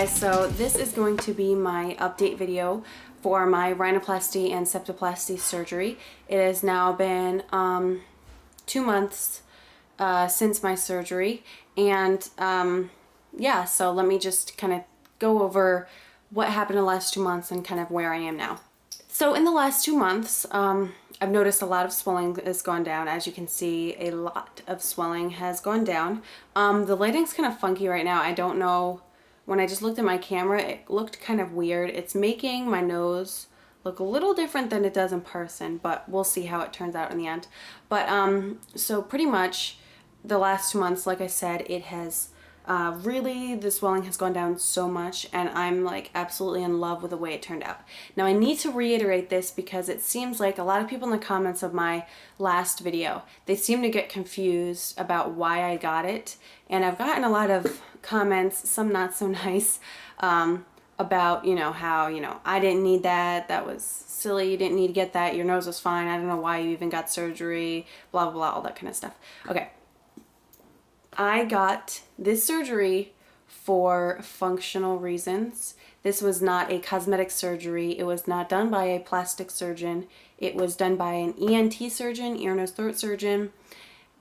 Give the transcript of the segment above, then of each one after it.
guys, so this is going to be my update video for my rhinoplasty and septoplasty surgery. It has now been 2 months since my surgery, and yeah, so let me just kind of go over what happened in the last 2 months and kind of where I am now. So in the last 2 months, I've noticed a lot of swelling has gone down. As you can see, a lot of swelling has gone down. The lighting's kind of funky right now. I don't know. When I just looked at my camera, it looked kind of weird. It's making my nose look a little different than it does in person, but we'll see how it turns out in the end. But so pretty much the last 2 months, like I said, it has really, the swelling has gone down so much, and I'm like absolutely in love with the way it turned out. Now I need to reiterate this because it seems like a lot of people in the comments of my last video, they seem to get confused about why I got it, and I've gotten a lot of comments, some not so nice, about, you know, how, you know, I didn't need that, that was silly, you didn't need to get that, your nose was fine, I don't know why you even got surgery, blah blah blah, all that kind of stuff. Okay, I got this surgery for functional reasons. This was not a cosmetic surgery. It was not done by a plastic surgeon. It was done by an ENT surgeon, ear, nose, throat surgeon,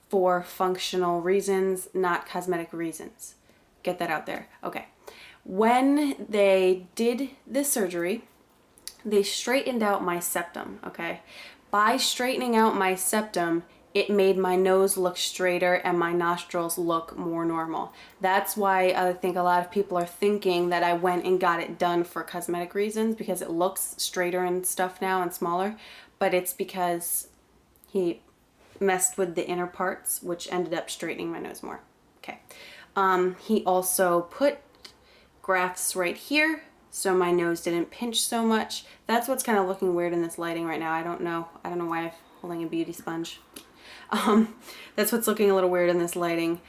for functional reasons, not cosmetic reasons. Get that out there. Okay. When they did this surgery, they straightened out my septum, okay? By straightening out my septum, it made my nose look straighter and my nostrils look more normal. That's why I think a lot of people are thinking that I went and got it done for cosmetic reasons, because it looks straighter and stuff now and smaller, but it's because he messed with the inner parts, which ended up straightening my nose more. Okay. He also put grafts right here so my nose didn't pinch so much. That's what's kind of looking weird in this lighting right now. I don't know why I'm holding a beauty sponge. That's what's looking a little weird in this lighting.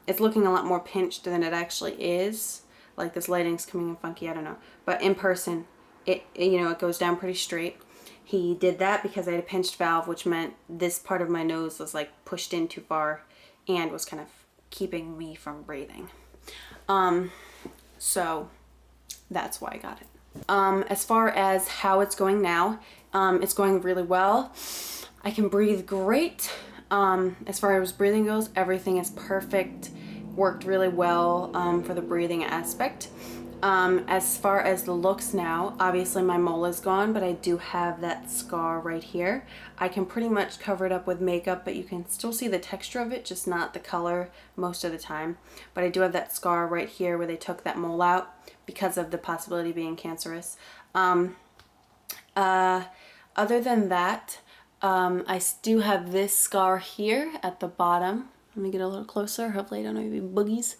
It's looking a lot more pinched than it actually is. Like, this lighting's coming in funky, I don't know. But in person, it you know, it goes down pretty straight. He did that because I had a pinched valve, which meant this part of my nose was like pushed in too far and was kind of keeping me from breathing. So that's why I got it. As far as how it's going now, it's going really well. I can breathe great. As far as breathing goes, everything is perfect. Worked really well for the breathing aspect. As far as the looks now, obviously my mole is gone, but I do have that scar right here. I can pretty much cover it up with makeup, but you can still see the texture of it, just not the color most of the time. But I do have that scar right here where they took that mole out because of the possibility of being cancerous. Other than that, I do have this scar here at the bottom. Let me get a little closer. Hopefully I don't have any boogies.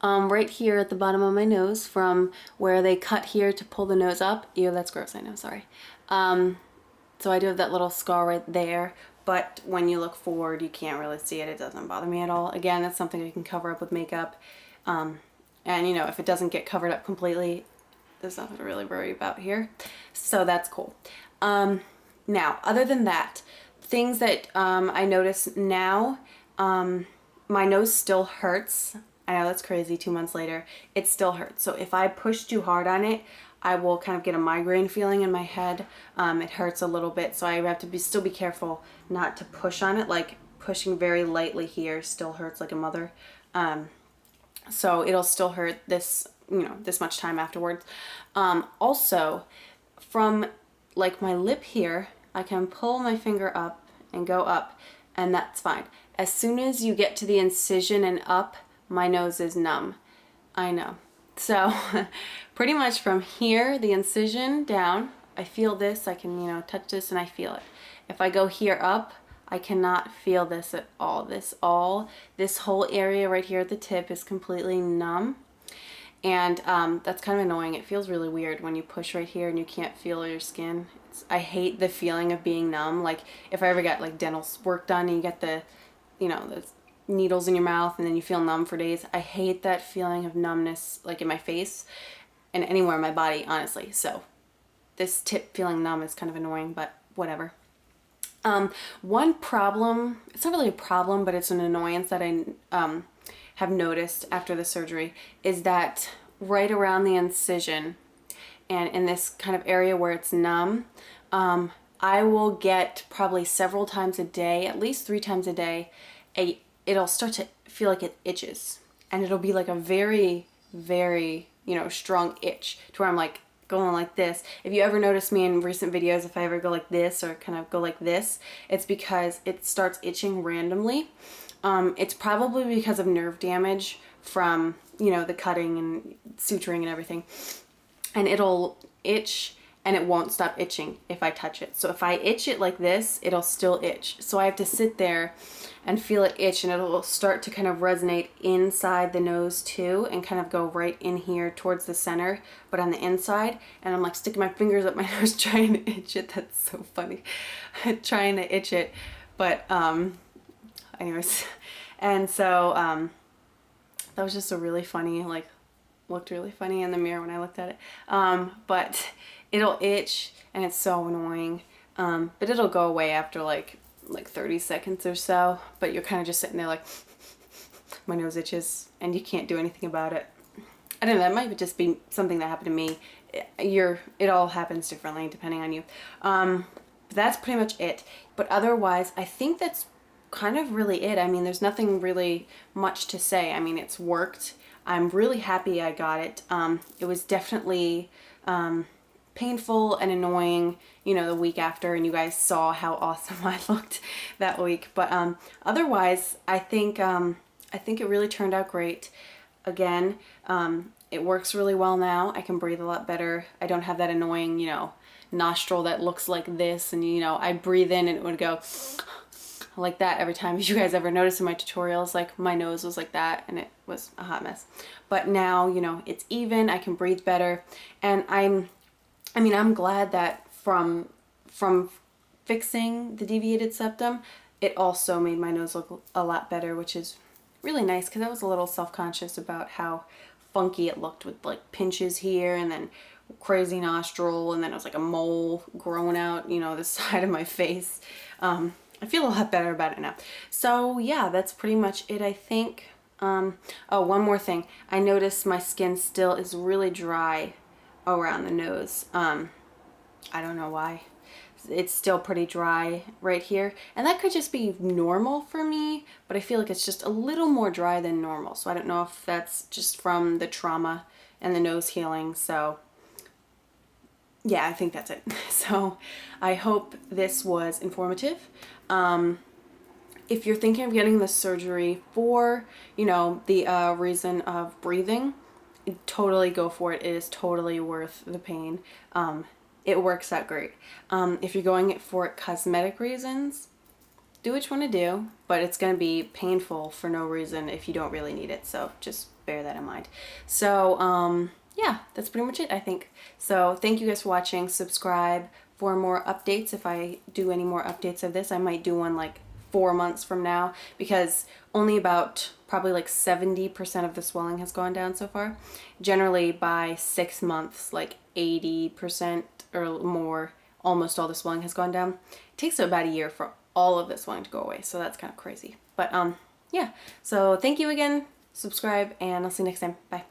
Right here at the bottom of my nose, from where they cut here to pull the nose up. Ew, that's gross, I know, sorry. So I do have that little scar right there, but when you look forward, you can't really see it. It doesn't bother me at all. Again, that's something you can cover up with makeup. And you know, if it doesn't get covered up completely, there's nothing to really worry about here. So that's cool. Now, other than that, things that I notice now, my nose still hurts. I know that's crazy, 2 months later, it still hurts. So if I push too hard on it, I will kind of get a migraine feeling in my head. It hurts a little bit, so I have to still be careful not to push on it. Like, pushing very lightly here still hurts like a mother. So it'll still hurt this, you know, this much time afterwards. Also, from like my lip here, I can pull my finger up and go up, and that's fine. As soon as you get to the incision and up, my nose is numb. I know. So pretty much from here, the incision down, I feel this. I can, you know, touch this and I feel it. If I go here up, I cannot feel this at all. This whole area right here at the tip is completely numb. And that's kind of annoying. It feels really weird when you push right here and you can't feel your skin. I hate the feeling of being numb. Like, if I ever got like dental work done and you get the, you know, the needles in your mouth and then you feel numb for days. I hate that feeling of numbness, like in my face and anywhere in my body, honestly. So this tip feeling numb is kind of annoying, but whatever. One problem, it's not really a problem, but it's an annoyance that I have noticed after the surgery, is that right around the incision and in this kind of area where it's numb. I will get probably several times a day, at least 3 times a day, it'll start to feel like it itches. And it'll be like a very, very, you know, strong itch to where I'm like going like this. If you ever notice me in recent videos, if I ever go like this or kind of go like this, it's because it starts itching randomly. It's probably because of nerve damage from, you know, the cutting and suturing and everything. And it'll itch and it won't stop itching if I touch it. So if I itch it like this, it'll still itch. So I have to sit there and feel it itch, and it'll start to kind of resonate inside the nose too and kind of go right in here towards the center, but on the inside. And I'm like sticking my fingers up my nose trying to itch it. That's so funny. Trying to itch it. But anyways, and so that was just a really funny, like, looked really funny in the mirror when I looked at it. But it'll itch and it's so annoying. But it'll go away after like 30 seconds or so. But you're kind of just sitting there like, my nose itches and you can't do anything about it. I don't know, that might just be something that happened to me. It all happens differently depending on you. That's pretty much it. But otherwise, I think that's kind of really it. I mean, there's nothing really much to say. I mean, it's worked. I'm really happy I got it. It was definitely painful and annoying, you know, the week after, and you guys saw how awesome I looked that week. But otherwise, I think it really turned out great. Again, it works really well now. I can breathe a lot better. I don't have that annoying, you know, nostril that looks like this, and you know, I breathe in and it would go like that every time. If you guys ever noticed in my tutorials, like my nose was like that and it was a hot mess. But now, you know, it's even, I can breathe better. And I'm glad that from fixing the deviated septum, it also made my nose look a lot better, which is really nice because I was a little self-conscious about how funky it looked with like pinches here and then crazy nostril, and then it was like a mole growing out, you know, the side of my face. I feel a lot better about it now. So yeah, that's pretty much it, I think. Oh, one more thing. I noticed my skin still is really dry around the nose. I don't know why. It's still pretty dry right here. And that could just be normal for me, but I feel like it's just a little more dry than normal. So I don't know if that's just from the trauma and the nose healing. So yeah, I think that's it. So I hope this was informative. If you're thinking of getting the surgery for, you know, the reason of breathing, totally go for it. It is totally worth the pain. It works out great. If you're going for cosmetic reasons, do what you want to do, but it's going to be painful for no reason if you don't really need it. So just bear that in mind. So, yeah, that's pretty much it, I think. So thank you guys for watching. Subscribe for more updates. If I do any more updates of this, I might do one like 4 months from now, because only about probably like 70% of the swelling has gone down so far. Generally by 6 months, like 80% or more, almost all the swelling has gone down. It takes about a year for all of the swelling to go away, so that's kind of crazy. But yeah, so thank you again, subscribe, and I'll see you next time. Bye.